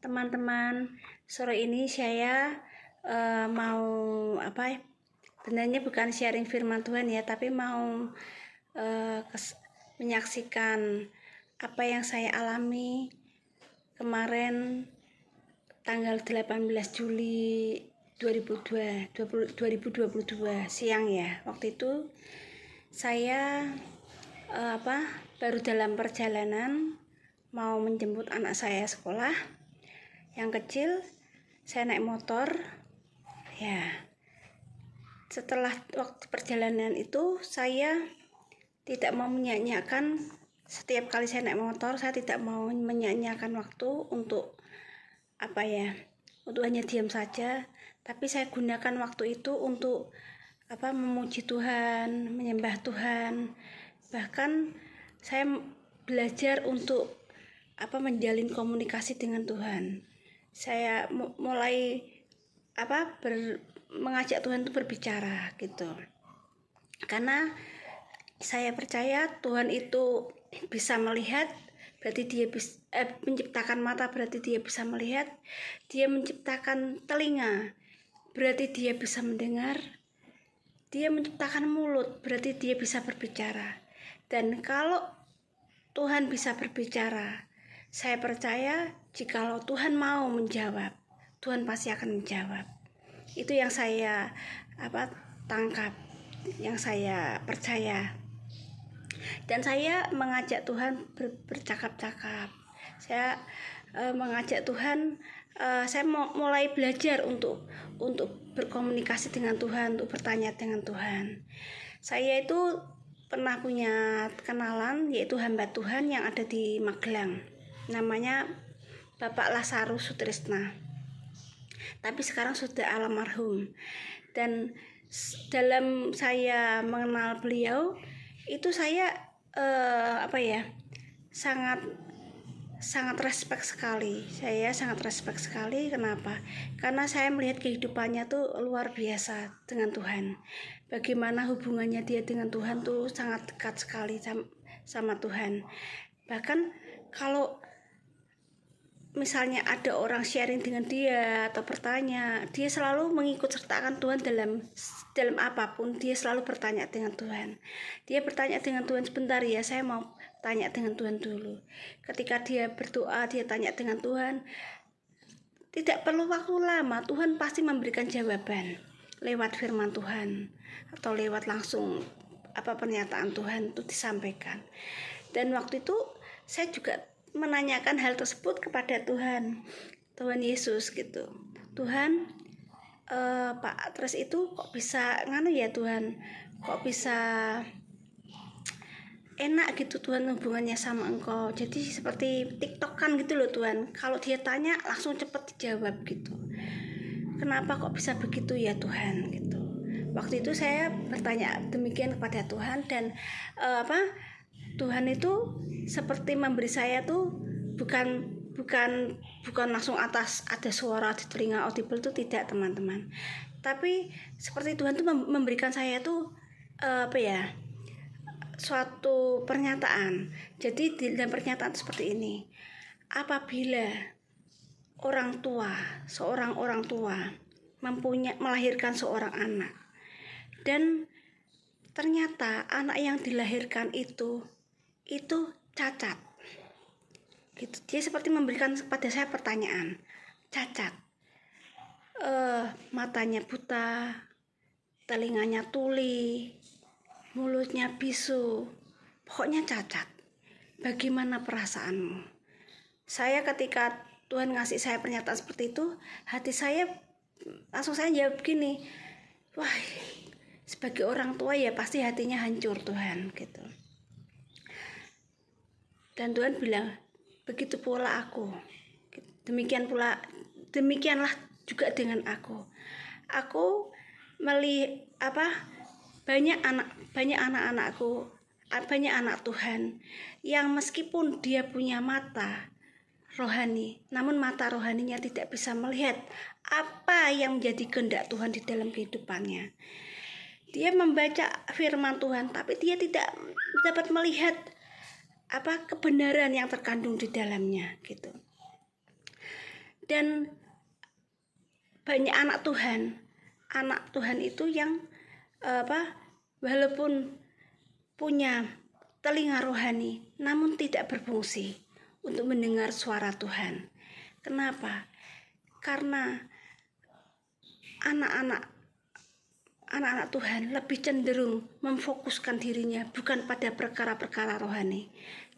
Teman-teman, sore ini saya mau sebenarnya bukan sharing firman Tuhan ya, tapi mau menyaksikan apa yang saya alami kemarin tanggal 18 Juli 2022 siang ya. Waktu itu saya baru dalam perjalanan mau menjemput anak saya sekolah yang kecil. Saya naik motor ya. Setelah waktu perjalanan itu saya tidak mau menyanyiakan. Setiap kali saya naik motor saya tidak mau menyanyiakan waktu untuk untuk hanya diam saja, tapi saya gunakan waktu itu untuk memuji Tuhan, menyembah Tuhan. Bahkan saya belajar untuk menjalin komunikasi dengan Tuhan. Saya mulai mengajak Tuhan itu berbicara gitu. Karena saya percaya Tuhan itu bisa melihat, berarti dia bisa menciptakan mata, berarti dia bisa melihat. Dia menciptakan telinga, berarti dia bisa mendengar. Dia menciptakan mulut, berarti dia bisa berbicara. Dan kalau Tuhan bisa berbicara, saya percaya jikalau Tuhan mau menjawab, Tuhan pasti akan menjawab. Itu yang saya tangkap, yang saya percaya. Dan saya mengajak Tuhan bercakap-cakap. Saya mengajak Tuhan, saya mulai belajar untuk berkomunikasi dengan Tuhan, untuk bertanya dengan Tuhan. Saya itu pernah punya kenalan, yaitu hamba Tuhan yang ada di Magelang. Namanya Bapak Lasarus Sutrisna. Tapi sekarang sudah almarhum. Dan dalam saya mengenal beliau itu saya sangat respect sekali. Saya sangat respect sekali. Kenapa? Karena saya melihat kehidupannya tuh luar biasa dengan Tuhan. Bagaimana hubungannya dia dengan Tuhan tuh sangat dekat sekali sama Tuhan. Bahkan kalau misalnya ada orang sharing dengan dia atau bertanya, dia selalu mengikut sertakan Tuhan dalam apapun. Dia selalu bertanya dengan Tuhan. Dia bertanya dengan Tuhan, sebentar ya, saya mau tanya dengan Tuhan dulu. Ketika dia berdoa, dia tanya dengan Tuhan, tidak perlu waktu lama, Tuhan pasti memberikan jawaban lewat firman Tuhan atau lewat langsung pernyataan Tuhan itu disampaikan. Dan waktu itu saya juga menanyakan hal tersebut kepada Tuhan Yesus gitu. Tuhan, Pak Tres itu kok bisa ya Tuhan, kok bisa enak gitu Tuhan hubungannya sama Engkau. Jadi seperti TikTok kan gitu loh Tuhan. Kalau dia tanya langsung cepat dijawab gitu. Kenapa kok bisa begitu ya Tuhan gitu. Waktu itu saya bertanya demikian kepada Tuhan. Dan Tuhan itu seperti memberi saya tuh bukan langsung atas ada suara di telinga audible itu, tidak teman-teman. Tapi seperti Tuhan tuh memberikan saya tuh suatu pernyataan. Jadi dalam pernyataan seperti ini, apabila seorang orang tua melahirkan seorang anak, dan ternyata anak yang dilahirkan itu cacat gitu. Dia seperti memberikan kepada saya pertanyaan, cacat, matanya buta, telinganya tuli, mulutnya bisu, pokoknya cacat. Bagaimana perasaanmu? Saya ketika Tuhan ngasih saya pernyataan seperti itu, hati saya langsung saya jawab gini, wah, sebagai orang tua ya pasti hatinya hancur Tuhan gitu. Dan Tuhan bilang, begitu pula aku. Demikianlah juga dengan aku. Aku banyak anak-anakku, banyak anak Tuhan yang meskipun dia punya mata rohani, namun mata rohaninya tidak bisa melihat apa yang menjadi kehendak Tuhan di dalam kehidupannya. Dia membaca firman Tuhan, tapi dia tidak dapat melihat kebenaran yang terkandung di dalamnya gitu. Dan banyak anak Tuhan itu yang walaupun punya telinga rohani namun tidak berfungsi untuk mendengar suara Tuhan. Kenapa? Karena anak-anak Tuhan lebih cenderung memfokuskan dirinya bukan pada perkara-perkara rohani,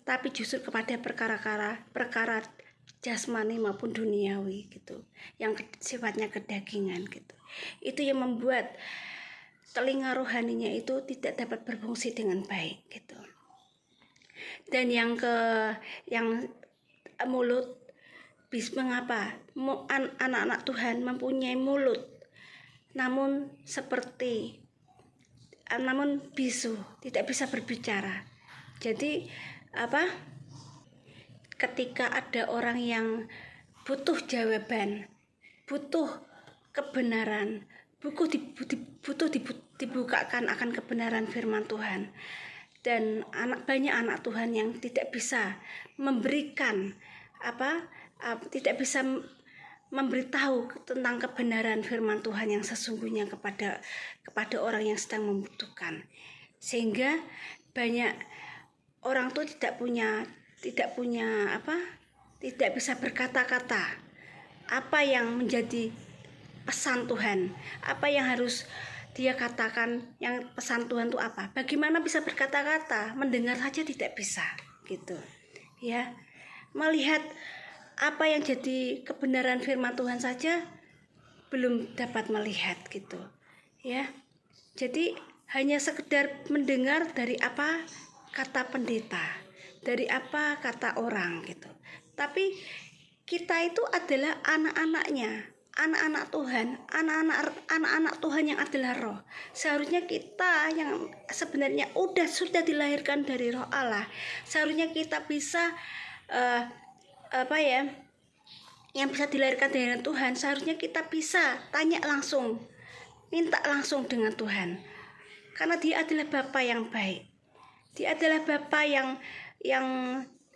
tapi justru kepada perkara jasmani maupun duniawi gitu, yang sifatnya kedagingan gitu. Itu yang membuat telinga rohaninya itu tidak dapat berfungsi dengan baik gitu. Dan yang mulut, mengapa anak-anak Tuhan mempunyai mulut namun bisu, tidak bisa berbicara. Jadi ketika ada orang yang butuh jawaban, butuh kebenaran, butuh dibukakan akan kebenaran firman Tuhan, dan banyak anak Tuhan yang tidak bisa memberikan tidak bisa memberitahu tentang kebenaran firman Tuhan yang sesungguhnya kepada orang yang sedang membutuhkan, sehingga banyak orang tuh tidak bisa berkata-kata apa yang menjadi pesan Tuhan, apa yang harus dia katakan, yang pesan Tuhan itu apa. Bagaimana bisa berkata-kata, mendengar saja tidak bisa gitu ya. Melihat apa yang jadi kebenaran firman Tuhan saja belum dapat melihat gitu ya. Jadi hanya sekedar mendengar dari apa kata pendeta, dari apa kata orang gitu. Tapi kita itu adalah anak-anak Tuhan, anak-anak Tuhan yang adalah roh. Seharusnya kita yang sebenarnya sudah dilahirkan dari roh Allah, seharusnya kita bisa yang bisa dilahirkan dari Tuhan, seharusnya kita bisa tanya langsung, minta langsung dengan Tuhan, karena Dia adalah Bapa yang baik. Dia adalah Bapa yang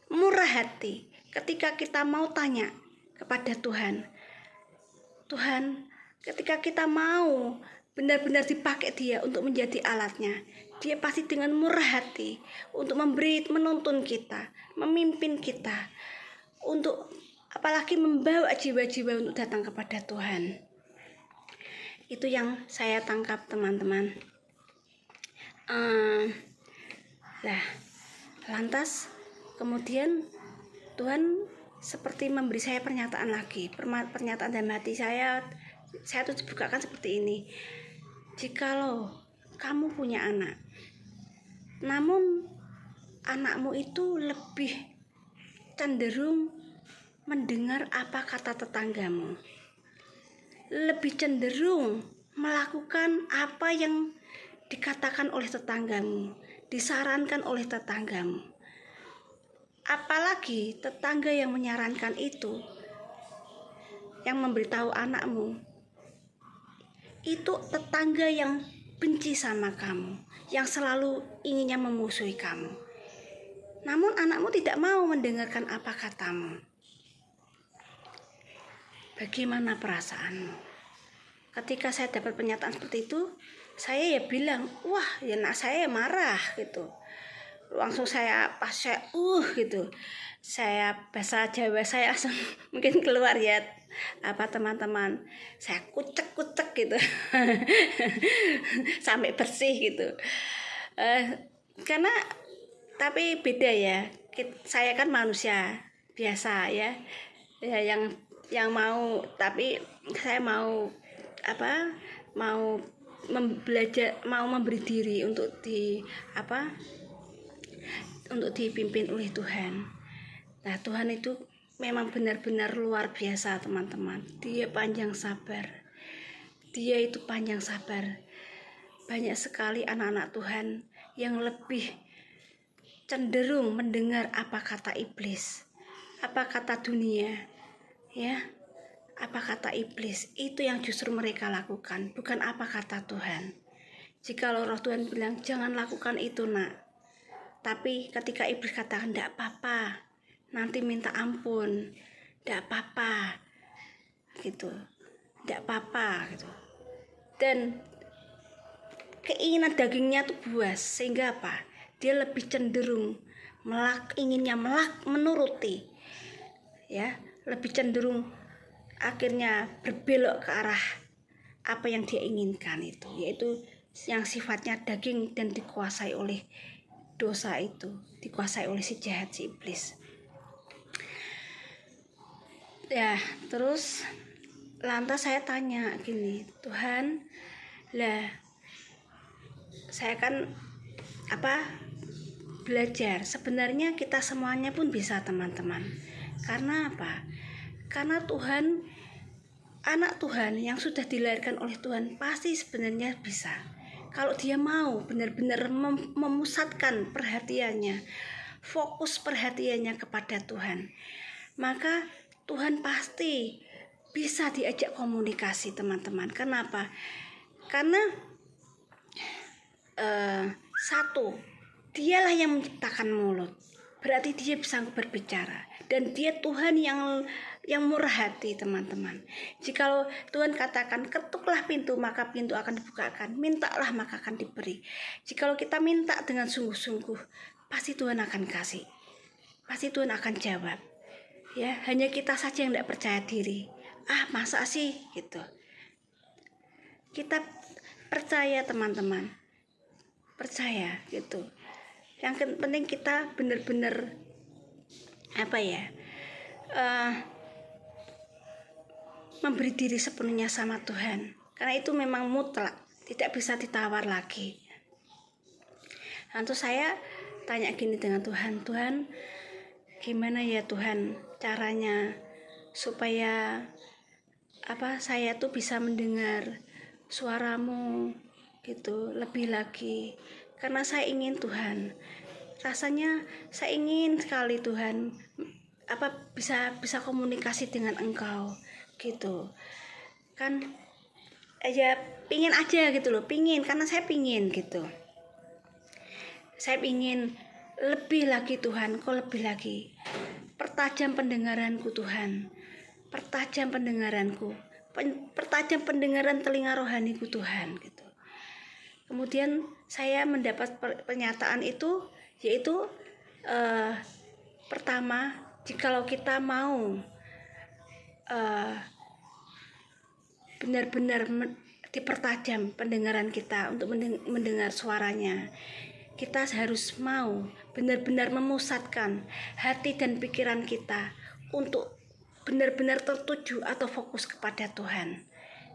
murah hati. Ketika kita mau tanya kepada Tuhan, ketika kita mau benar-benar dipakai Dia untuk menjadi alatnya, Dia pasti dengan murah hati untuk menuntun kita, memimpin kita, untuk apalagi membawa jiwa-jiwa untuk datang kepada Tuhan. Itu yang saya tangkap, teman-teman. Lantas kemudian Tuhan seperti memberi saya pernyataan lagi, pernyataan dalam hati saya tuh dibukakan seperti ini. Jikalau kamu punya anak, namun anakmu itu lebih cenderung mendengar apa kata tetanggamu, lebih cenderung melakukan apa yang dikatakan oleh tetanggamu, disarankan oleh tetanggamu. Apalagi tetangga yang menyarankan itu, yang memberitahu anakmu, itu tetangga yang benci sama kamu, yang selalu inginnya memusuhi kamu. Namun anakmu tidak mau mendengarkan apa katamu. Bagaimana perasaanmu? Ketika saya dapat pernyataan seperti itu, saya ya bilang, wah ya nak, saya marah gitu. Langsung saya gitu. Saya bahasa Jawa saya langsung mungkin keluar ya teman-teman. Saya kucek gitu. Sampai bersih gitu. Karena tapi beda ya. Saya kan manusia biasa ya. Ya yang mau, tapi saya mau belajar, mau memberi diri untuk dipimpin oleh Tuhan. Nah, Tuhan itu memang benar-benar luar biasa, teman-teman. Dia panjang sabar. Dia itu panjang sabar. Banyak sekali anak-anak Tuhan yang lebih cenderung mendengar apa kata iblis, apa kata dunia, ya. Apa kata iblis, itu yang justru mereka lakukan, bukan apa kata Tuhan. Jikalau roh Tuhan bilang, jangan lakukan itu nak, tapi ketika iblis katakan, tidak apa-apa, nanti minta ampun, tidak apa-apa, gitu, tidak apa-apa gitu. Dan keinginan dagingnya tuh buas, sehingga apa? Dia lebih cenderung inginnya menuruti, ya, lebih cenderung akhirnya berbelok ke arah apa yang dia inginkan itu, yaitu yang sifatnya daging dan dikuasai oleh dosa itu, dikuasai oleh si jahat, si iblis. Ya, terus lantas saya tanya gini, Tuhan, lah saya kan belajar, sebenarnya kita semuanya pun bisa, teman-teman. Karena apa? Karena Tuhan, anak Tuhan yang sudah dilahirkan oleh Tuhan pasti sebenarnya bisa. Kalau dia mau benar-benar memusatkan perhatiannya, fokus perhatiannya kepada Tuhan, maka Tuhan pasti bisa diajak komunikasi, teman-teman. Kenapa? Karena satu, dialah yang menciptakan mulut, berarti dia bisa berbicara, dan dia Tuhan yang murah hati, teman-teman. Jikalau Tuhan katakan ketuklah pintu, maka pintu akan dibukakan, mintalah maka akan diberi. Jikalau kita minta dengan sungguh-sungguh, pasti Tuhan akan kasih, pasti Tuhan akan jawab. Ya, hanya kita saja yang tidak percaya diri. Masa sih gitu. Kita percaya, teman-teman, percaya gitu. Yang penting kita benar-benar memberi diri sepenuhnya sama Tuhan, karena itu memang mutlak, tidak bisa ditawar lagi. Lalu saya tanya gini dengan Tuhan, Tuhan, gimana ya Tuhan caranya supaya saya tuh bisa mendengar suaramu gitu lebih lagi, karena saya ingin, Tuhan, rasanya saya ingin sekali, Tuhan, bisa komunikasi dengan Engkau gitu kan. Ya pingin aja gitu loh, karena saya pingin gitu, saya pingin lebih lagi, Tuhan, kok lebih lagi, pertajam pendengaranku, Tuhan, pertajam pendengaranku, pertajam pendengaran telinga rohaniku, Tuhan gitu. Kemudian saya mendapat pernyataan itu, yaitu pertama, jikalau kita mau benar-benar dipertajam pendengaran kita untuk mendengar suaranya, kita harus mau benar-benar memusatkan hati dan pikiran kita untuk benar-benar tertuju atau fokus kepada Tuhan,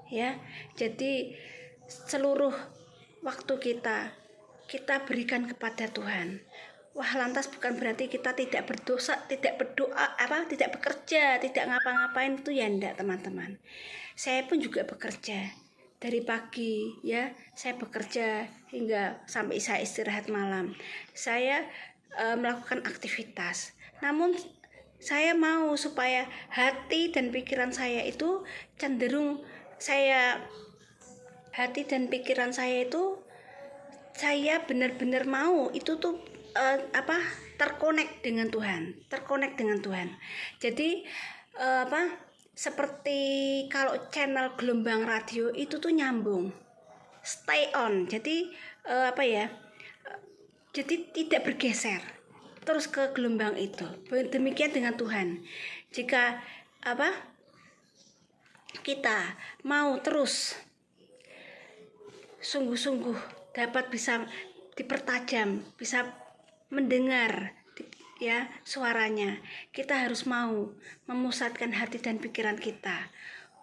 ya. Jadi seluruh waktu kita berikan kepada Tuhan. Lantas bukan berarti kita tidak berdosa, tidak berdoa, tidak bekerja, tidak ngapa-ngapain, itu ya enggak, teman-teman. Saya pun juga bekerja dari pagi, ya. Saya bekerja hingga sampai saya istirahat malam. Saya melakukan aktivitas. Namun saya mau supaya hati dan pikiran saya itu cenderung saya benar-benar mau itu tuh terkonek dengan Tuhan. Jadi seperti kalau channel gelombang radio itu tuh nyambung, stay on. Jadi jadi tidak bergeser terus ke gelombang itu. Demikian dengan Tuhan. Jika kita mau terus sungguh-sungguh dapat bisa dipertajam, bisa mendengar, ya, suaranya, kita harus mau memusatkan hati dan pikiran kita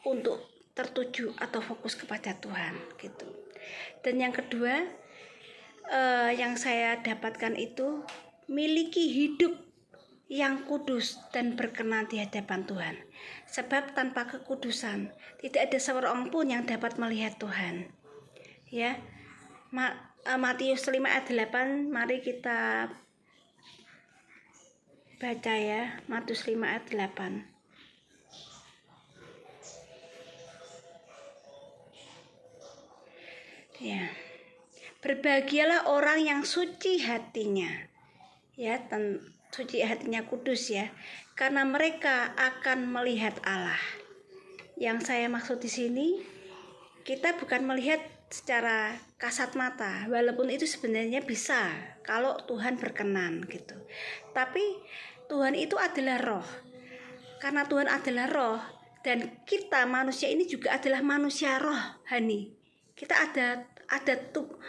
untuk tertuju atau fokus kepada Tuhan gitu. Dan yang kedua, yang saya dapatkan itu, miliki hidup yang kudus dan berkenan di hadapan Tuhan. Sebab tanpa kekudusan tidak ada seorang pun yang dapat melihat Tuhan. Ya, Matius 5 ayat 8, mari kita baca, ya. Matius 5 ayat 8. Ya. Berbahagialah orang yang suci hatinya, ya, suci hatinya, kudus, ya, karena mereka akan melihat Allah. Yang saya maksud di sini, kita bukan melihat secara kasat mata, walaupun itu sebenarnya bisa kalau Tuhan berkenan gitu. Tapi Tuhan itu adalah roh. Karena Tuhan adalah roh, dan kita manusia ini juga adalah manusia rohani. Kita ada tubuh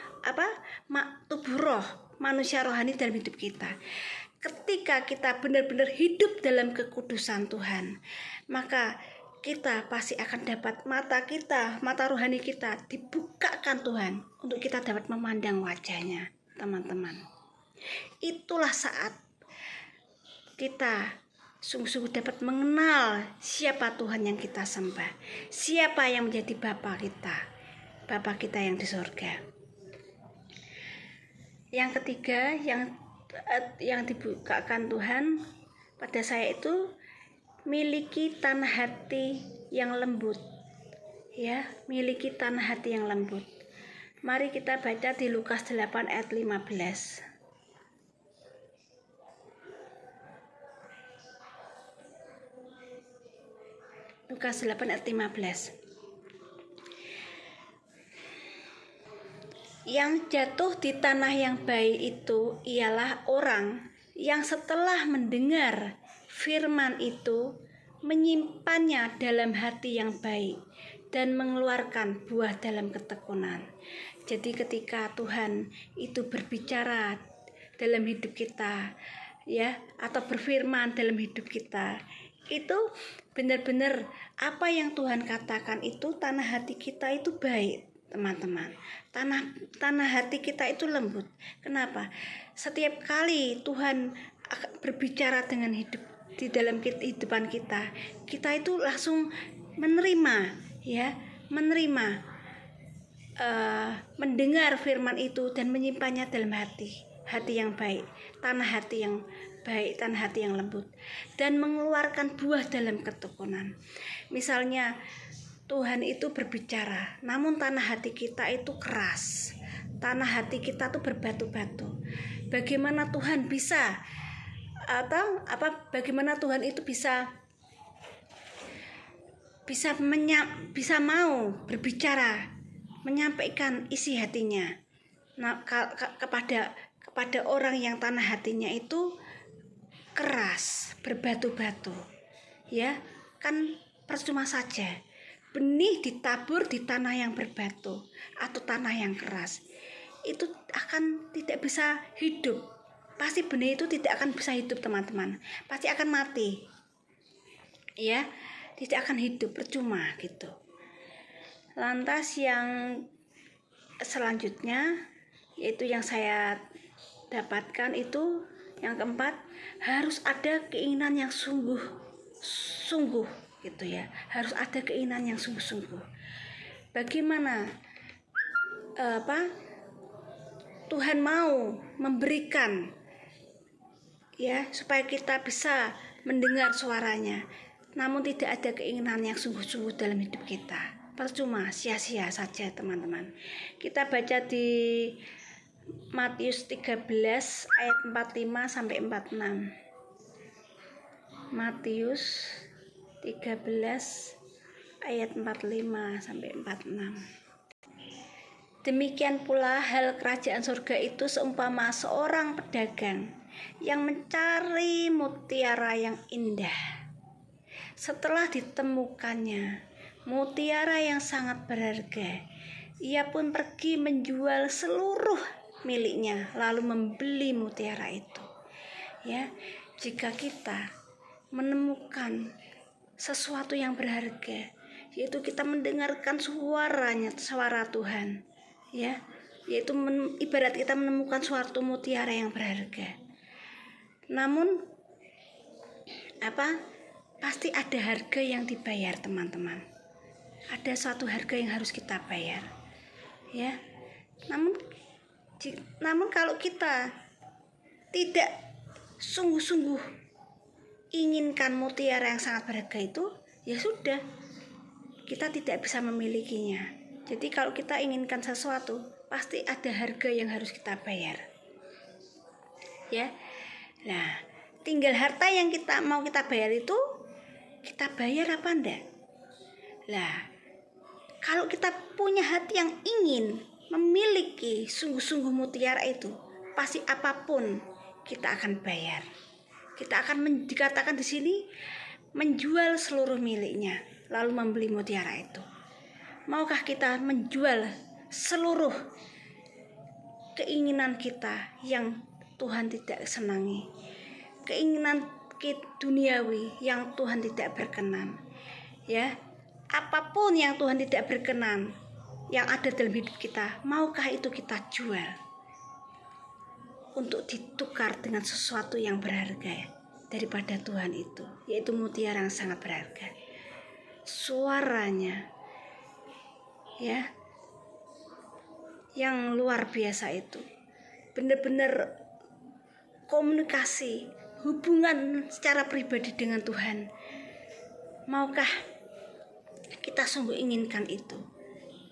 roh, manusia rohani dalam hidup kita. Ketika kita benar-benar hidup dalam kekudusan Tuhan, maka kita pasti akan dapat mata rohani kita dibukakan Tuhan untuk kita dapat memandang wajahnya, teman-teman. Itulah saat kita sungguh-sungguh dapat mengenal siapa Tuhan yang kita sembah, siapa yang menjadi Bapa kita yang di surga. Yang ketiga yang dibukakan Tuhan pada saya itu, miliki tanah hati yang lembut. Ya, miliki tanah hati yang lembut. Mari kita baca di Lukas 8 ayat 15. Lukas 8 ayat 15. Yang jatuh di tanah yang baik itu ialah orang yang setelah mendengar firman itu menyimpannya dalam hati yang baik dan mengeluarkan buah dalam ketekunan. Jadi ketika Tuhan itu berbicara dalam hidup kita, ya, atau berfirman dalam hidup kita, itu benar-benar apa yang Tuhan katakan itu, tanah hati kita itu baik, teman-teman. Tanah hati kita itu lembut. Kenapa? Setiap kali Tuhan berbicara dengan di dalam kehidupan kita itu langsung menerima, ya, mendengar firman itu dan menyimpannya dalam hati yang baik, tanah hati yang baik, tanah hati yang lembut, dan mengeluarkan buah dalam ketekunan. Misalnya Tuhan itu berbicara, namun tanah hati kita itu keras, tanah hati kita tuh berbatu-batu. Bagaimana Tuhan bisa bagaimana Tuhan itu bisa mau berbicara, menyampaikan isi hatinya kepada orang yang tanah hatinya itu keras, berbatu-batu, ya kan percuma saja benih ditabur di tanah yang berbatu atau tanah yang keras, itu akan tidak bisa hidup. Pasti benih itu tidak akan bisa hidup, teman-teman, pasti akan mati, ya, tidak akan hidup, percuma gitu. Lantas yang selanjutnya, yaitu yang saya dapatkan itu, yang keempat, harus ada keinginan yang sungguh-sungguh gitu ya. Harus ada keinginan yang sungguh-sungguh. Bagaimana Tuhan mau memberikan, ya, supaya kita bisa mendengar suaranya, namun tidak ada keinginan yang sungguh-sungguh dalam hidup kita, percuma, sia-sia saja, teman-teman. Kita baca di Matius 13 ayat 45 sampai 46. Matius 13 ayat 45 sampai 46. Demikian pula hal kerajaan surga itu seumpama seorang pedagang yang mencari mutiara yang indah. Setelah ditemukannya mutiara yang sangat berharga, ia pun pergi menjual seluruh miliknya lalu membeli mutiara itu. Ya, jika kita menemukan sesuatu yang berharga, yaitu kita mendengarkan suara Tuhan, ya, yaitu ibarat kita menemukan suatu mutiara yang berharga. Namun pasti ada harga yang dibayar, teman-teman. Ada suatu harga yang harus kita bayar, ya. Namun kalau kita tidak sungguh-sungguh inginkan mutiara yang sangat berharga itu, ya sudah, kita tidak bisa memilikinya. Jadi kalau kita inginkan sesuatu, pasti ada harga yang harus kita bayar, ya. Nah, tinggal harta yang kita mau kita bayar itu, kita bayar apa enggak? Lah, kalau kita punya hati yang ingin memiliki sungguh-sungguh mutiara itu, pasti apapun kita akan bayar. Kita akan dikatakan di sini menjual seluruh miliknya lalu membeli mutiara itu. Maukah kita menjual seluruh keinginan kita yang Tuhan tidak senangi, keinginan duniawi yang Tuhan tidak berkenan, ya, apapun yang Tuhan tidak berkenan yang ada dalam hidup kita, maukah itu kita jual untuk ditukar dengan sesuatu yang berharga daripada Tuhan itu, yaitu mutiara yang sangat berharga. Suaranya, ya, yang luar biasa itu, benar-benar komunikasi, hubungan secara pribadi dengan Tuhan. Maukah kita sungguh inginkan itu?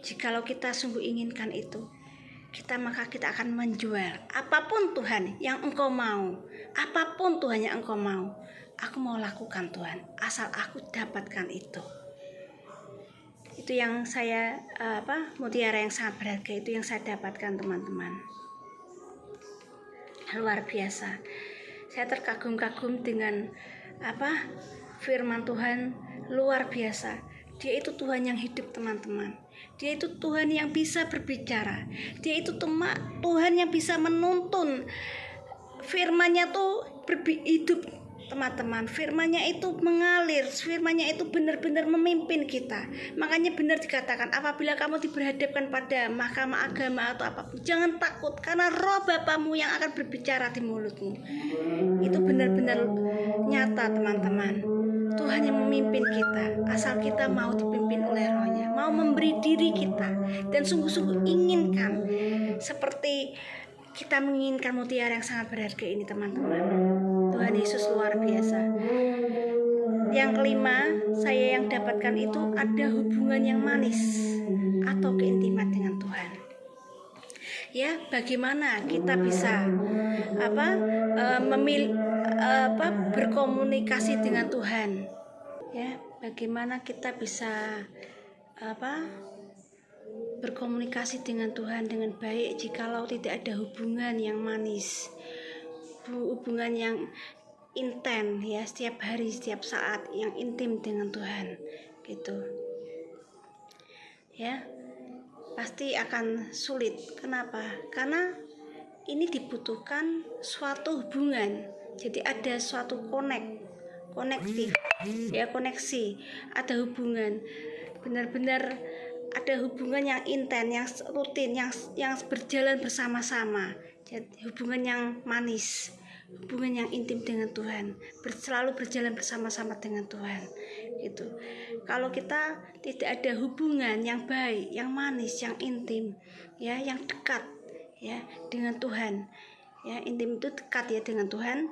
Jikalau kita sungguh inginkan itu, maka kita akan menjual apapun Tuhan yang engkau mau, apapun Tuhan yang engkau mau, aku mau lakukan Tuhan, asal aku dapatkan itu. Itu yang saya mutiara yang sangat berharga itu yang saya dapatkan, teman-teman. Luar biasa. Saya terkagum-kagum dengan firman Tuhan, luar biasa. Dia itu Tuhan yang hidup, teman-teman. Dia itu Tuhan yang bisa berbicara. Dia itu Tuhan yang bisa menuntun. Firman-Nya tuh hidup, teman-teman. Firman-Nya itu mengalir. Firman-Nya itu benar-benar memimpin kita. Makanya benar dikatakan, apabila kamu diberhadapkan pada mahkamah agama atau apapun, jangan takut, karena roh Bapamu yang akan berbicara di mulutmu. Itu benar-benar nyata, teman-teman. Tuhan yang memimpin kita, asal kita mau dipimpin oleh Roh-Nya, mau memberi diri kita dan sungguh-sungguh inginkan, seperti kita menginginkan mutiara yang sangat berharga ini, teman-teman. Tuhan Yesus luar biasa. Yang kelima, saya yang dapatkan itu ada hubungan yang manis atau keintiman dengan Tuhan. Ya, bagaimana kita bisa berkomunikasi dengan Tuhan? Ya, bagaimana kita bisa berkomunikasi dengan Tuhan dengan baik jikalau tidak ada hubungan yang manis, hubungan yang intens, ya, setiap hari, setiap saat, yang intim dengan Tuhan, gitu. Ya, pasti akan sulit. Kenapa? Karena ini dibutuhkan suatu hubungan. Jadi ada suatu koneksi, ada hubungan, benar-benar ada hubungan yang intens, yang rutin, yang berjalan bersama-sama. Jadi hubungan yang manis, hubungan yang intim dengan Tuhan, selalu berjalan bersama-sama dengan Tuhan, gitu. Kalau kita tidak ada hubungan yang baik, yang manis, yang intim, ya, yang dekat, ya, dengan Tuhan, ya, intim itu dekat, ya, dengan Tuhan,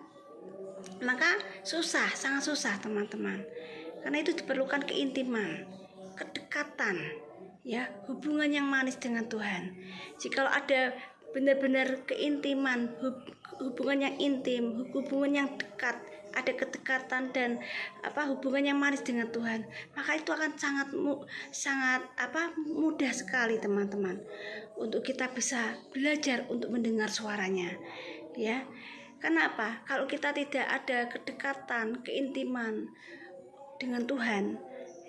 maka sangat susah, teman-teman. Karena itu diperlukan keintiman, kedekatan, ya, hubungan yang manis dengan Tuhan. Jikalau ada benar-benar keintiman, hubungan yang intim, hubungan yang dekat, ada kedekatan dan hubungan yang manis dengan Tuhan, maka itu akan sangat mudah sekali, teman-teman, untuk kita bisa belajar untuk mendengar suaranya, ya. Kenapa? Kalau kita tidak ada kedekatan, keintiman dengan Tuhan,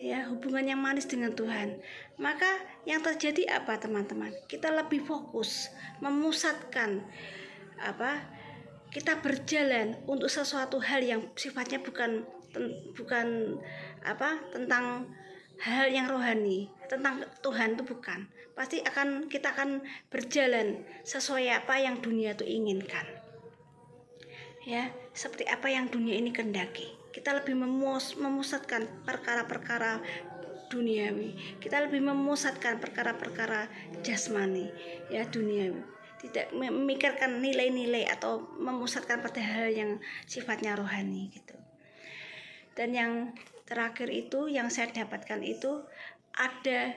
ya, hubungan yang manis dengan Tuhan, maka yang terjadi apa, teman-teman? Kita lebih fokus memusatkan kita berjalan untuk sesuatu hal yang sifatnya bukan tentang hal yang rohani, tentang Tuhan itu bukan. Pasti kita akan berjalan sesuai apa yang dunia itu inginkan, ya, seperti apa yang dunia ini kehendaki. Kita lebih memusatkan perkara-perkara duniawi, kita lebih memusatkan perkara-perkara jasmani, ya, duniawi, tidak memikirkan nilai-nilai atau memusatkan pada hal yang sifatnya rohani, gitu. Dan yang terakhir itu yang saya dapatkan itu ada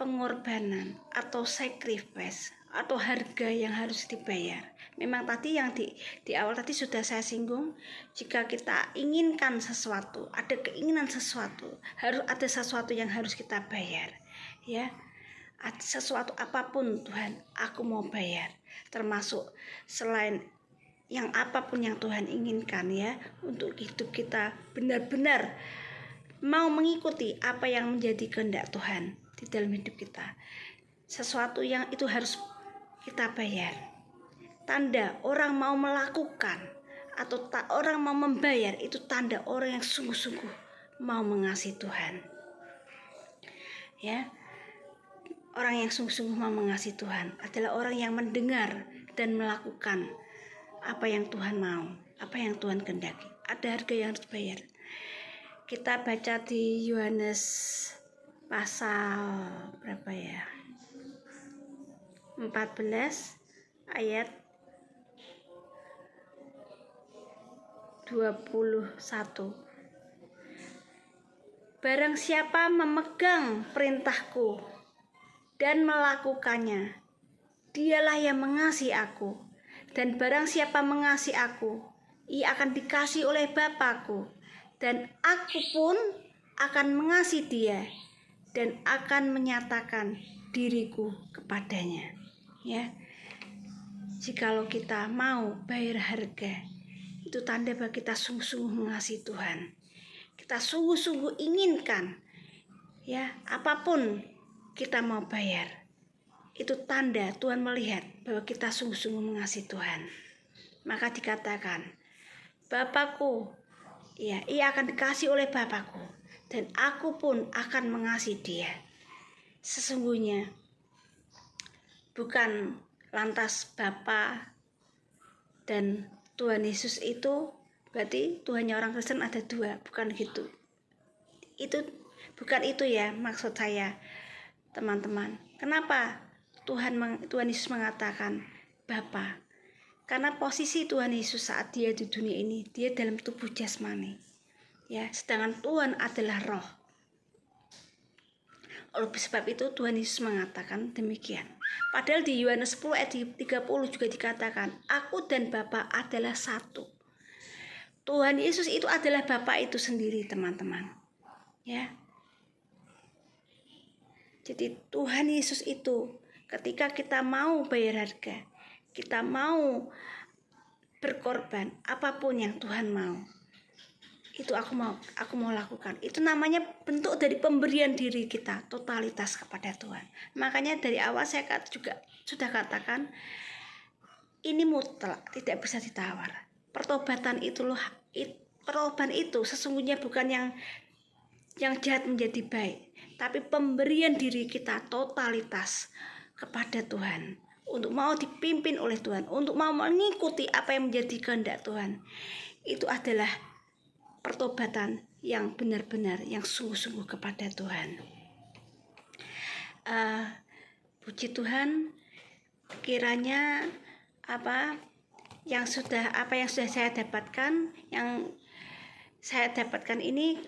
pengorbanan atau sacrifice atau harga yang harus dibayar. Memang tadi yang di awal tadi sudah saya singgung, jika kita inginkan sesuatu, ada keinginan sesuatu, harus ada sesuatu yang harus kita bayar, ya. Sesuatu apapun Tuhan, aku mau bayar, termasuk selain yang apapun yang Tuhan inginkan, ya, untuk hidup kita benar-benar mau mengikuti apa yang menjadi kehendak Tuhan di dalam hidup kita. Sesuatu yang itu harus kita bayar. Tanda orang mau melakukan atau orang mau membayar, itu tanda orang yang sungguh-sungguh mau mengasihi Tuhan. Ya, orang yang sungguh-sungguh mau mengasihi Tuhan adalah orang yang mendengar dan melakukan apa yang Tuhan mau, apa yang Tuhan kehendaki. Ada harga yang harus bayar. Kita baca di Yohanes pasal berapa ya? 14 ayat 21. Barang siapa memegang perintahku dan melakukannya, dialah yang mengasihi aku. Dan barang siapa mengasihi aku, ia akan dikasihi oleh Bapa-Ku. Dan aku pun akan mengasihi dia dan akan menyatakan diriku kepadanya. Ya, jikalau kita mau bayar harga, itu tanda bahwa kita sungguh-sungguh mengasihi Tuhan. Kita sungguh-sungguh inginkan, ya, apapun kita mau bayar. Itu tanda Tuhan melihat bahwa kita sungguh-sungguh mengasihi Tuhan. Maka dikatakan, Bapa-Ku, ya, ia akan dikasihi oleh Bapa-Ku, dan aku pun akan mengasihi dia. Sesungguhnya bukan lantas Bapa dan Tuhan Yesus itu berarti Tuhannya orang Kristen ada dua, bukan gitu. Itu bukan itu ya maksud saya, teman-teman. Kenapa Tuhan Yesus mengatakan Bapa? Karena posisi Tuhan Yesus saat dia di dunia ini, dia dalam tubuh jasmani, ya, sedangkan Tuhan adalah roh. Oleh sebab itu Tuhan Yesus mengatakan demikian. Padahal di Yohanes 10 ayat 30 juga dikatakan, aku dan Bapa adalah satu. Tuhan Yesus itu adalah Bapa itu sendiri, teman-teman. Ya. Jadi Tuhan Yesus itu ketika kita mau bayar harga, kita mau berkorban, apapun yang Tuhan mau, itu aku mau lakukan. Itu namanya bentuk dari pemberian diri kita totalitas kepada Tuhan. Makanya dari awal saya juga sudah katakan, ini mutlak, tidak bisa ditawar. Pertobatan pertobatan itu sesungguhnya bukan yang jahat menjadi baik, tapi pemberian diri kita totalitas kepada Tuhan, untuk mau dipimpin oleh Tuhan, untuk mau mengikuti apa yang menjadi kehendak Tuhan. Itu adalah pertobatan yang benar-benar, yang sungguh-sungguh kepada Tuhan. Puji Tuhan, kiranya apa yang sudah saya dapatkan, ini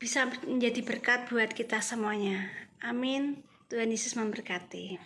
bisa menjadi berkat buat kita semuanya. Amin. Tuhan Yesus memberkati.